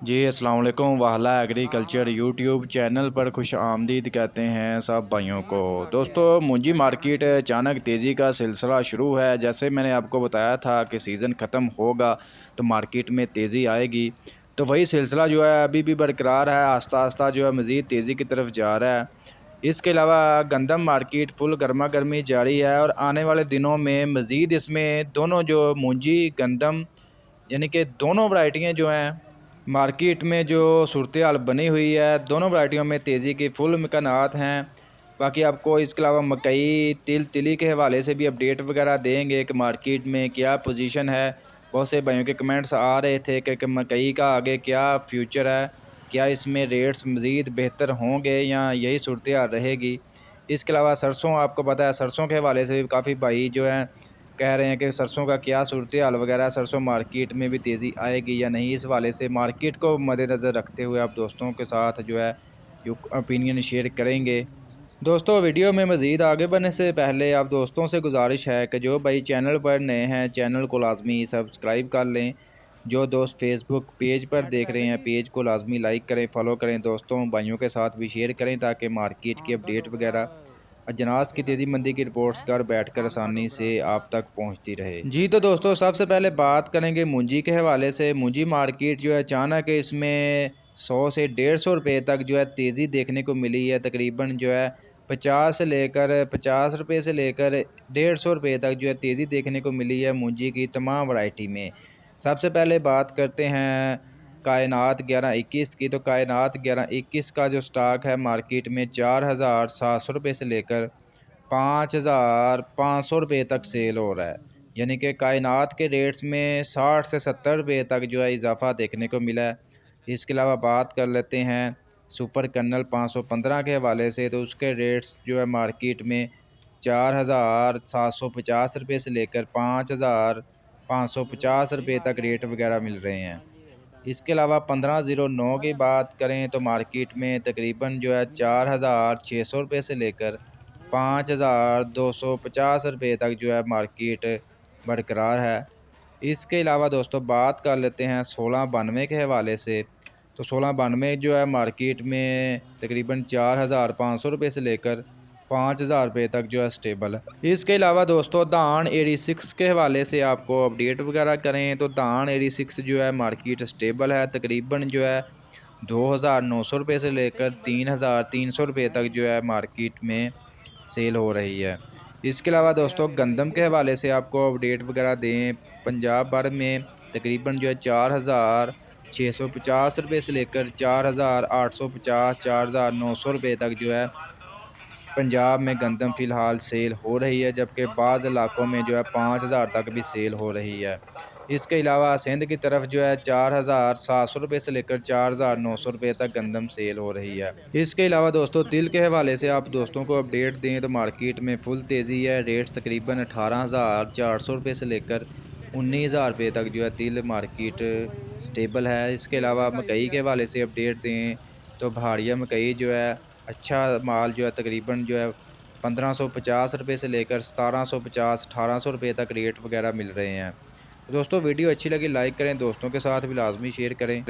जी अस्सलाम वालेकुम। वाहला agriculture YouTube channel पर खुश आमदीद कहते हैं सब भाइयों को। दोस्तों, मुंजी मार्केट अचानक तेज़ी का सिलसिला शुरू है। जैसे मैंने आपको बताया था कि सीज़न ख़त्म होगा तो मार्केट में तेज़ी आएगी, तो वही सिलसिला जो है अभी भी बरकरार है। आस्ता आस्ता जो है मज़ीद तेज़ी की तरफ जा रहा है। इसके अलावा गंदम मार्केट फुल गर्मा गर्मी जारी है और आने वाले दिनों में मज़ीद इसमें दोनों जो मुंजी गंदम यानी कि दोनों वैरायटियाँ जो हैं मार्केट में जो सूरत हाल बनी हुई है, दोनों वैरायटियों में तेज़ी के फुल इम्कानात हैं। बाकी आपको इसके अलावा मकई तिली के हवाले से भी अपडेट वगैरह देंगे कि मार्केट में क्या पोजीशन है। बहुत से भाइयों के कमेंट्स आ रहे थे कि मकई का आगे क्या फ्यूचर है, क्या इसमें रेट्स मज़ीद बेहतर होंगे या यही सूरत हाल रहेगी। इसके अलावा सरसों, आपको पता है सरसों के हवाले से भी काफ़ी भाई जो हैं कह रहे हैं कि सरसों का क्या सूरत हाल वगैरह, सरसों मार्केट में भी तेज़ी आएगी या नहीं। इस वाले से मार्केट को मद्देनज़र रखते हुए आप दोस्तों के साथ जो है ये ओपिनियन शेयर करेंगे। दोस्तों, वीडियो में मज़ीद आगे बढ़ने से पहले आप दोस्तों से गुजारिश है कि जो भाई चैनल पर नए हैं चैनल को लाजमी सब्सक्राइब कर लें। जो दोस्त फेसबुक पेज पर देख रहे हैं पेज को लाजमी लाइक करें, फॉलो करें, दोस्तों भाइयों के साथ भी शेयर करें ताकि मार्केट की अपडेट वगैरह अजनास की तेज़ी मंदी की रिपोर्ट्स घर बैठकर आसानी से आप तक पहुंचती रहे। जी तो दोस्तों, सबसे पहले बात करेंगे मुंजी के हवाले से। मुंजी मार्केट जो है अचानक इसमें 100 से 150 रुपये तक जो है तेज़ी देखने को मिली है। तकरीबन जो है 50 रुपये से लेकर 150 रुपये तक जो है तेज़ी देखने को मिली है मुंजी की तमाम वैरायटी में। सबसे पहले बात करते हैं कायनात 1121 की। तो कायनात 1121 का जो स्टॉक है मार्केट में 4700 रुपये से लेकर 5500 रुपये तक सेल हो रहा है। यानी कि कायनात के रेट्स में 60 से 70 रुपये तक जो है इजाफ़ा देखने को मिला है। इसके अलावा बात कर लेते हैं सुपर कर्नल 515 के हवाले से। तो उसके रेट्स जो है मार्केट में 4750 रुपये से लेकर 5550 रुपये तक रेट वगैरह मिल रहे हैं। इसके अलावा 1509 की बात करें तो मार्केट में तकरीबन जो है 4600 रुपये से लेकर 5250 रुपये तक जो है मार्केट बरकरार है। इसके अलावा दोस्तों बात कर लेते हैं 1692 के हवाले से। तो 1692 जो है मार्केट में तकरीबन 4500 रुपये से लेकर 5000 रुपये तक जो है स्टेबल है। इसके अलावा दोस्तों धान 86 के हवाले से आपको अपडेट वगैरह करें तो धान 86 जो है मार्केट स्टेबल है। तकरीबन जो है 2900 रुपये से लेकर 3300 रुपये तक जो है मार्केट में सेल हो रही है। इसके अलावा दोस्तों गंदम के हवाले से आपको अपडेट वगैरह दें। पंजाब भर में तकरीबन जो है 4650 रुपये से लेकर 4850 4900 रुपये तक जो है पंजाब में गंदम फ़िलहाल सेल हो रही है, जबकि बाज़ इलाकों में जो है 5000 तक भी सेल हो रही है। इसके अलावा सिंध की तरफ जो है 4700 रुपये से लेकर 4900 रुपये तक गंदम सेल हो रही है। इसके अलावा दोस्तों तिल के हवाले से आप दोस्तों को अपडेट दें तो मार्केट में फुल तेज़ी है। रेट्स तकरीबन 18400 रुपये से लेकर 19000 रुपये तक जो है तिल मार्केट स्टेबल है। इसके अलावा मकई के हवाले से अपडेट दें तो भाड़िया मकई जो है अच्छा माल जो है तकरीबन जो है 1550 रुपये से लेकर 1750 1800 रुपये तक रेट वगैरह मिल रहे हैं। दोस्तों वीडियो अच्छी लगी लाइक करें, दोस्तों के साथ भी लाजमी शेयर करें।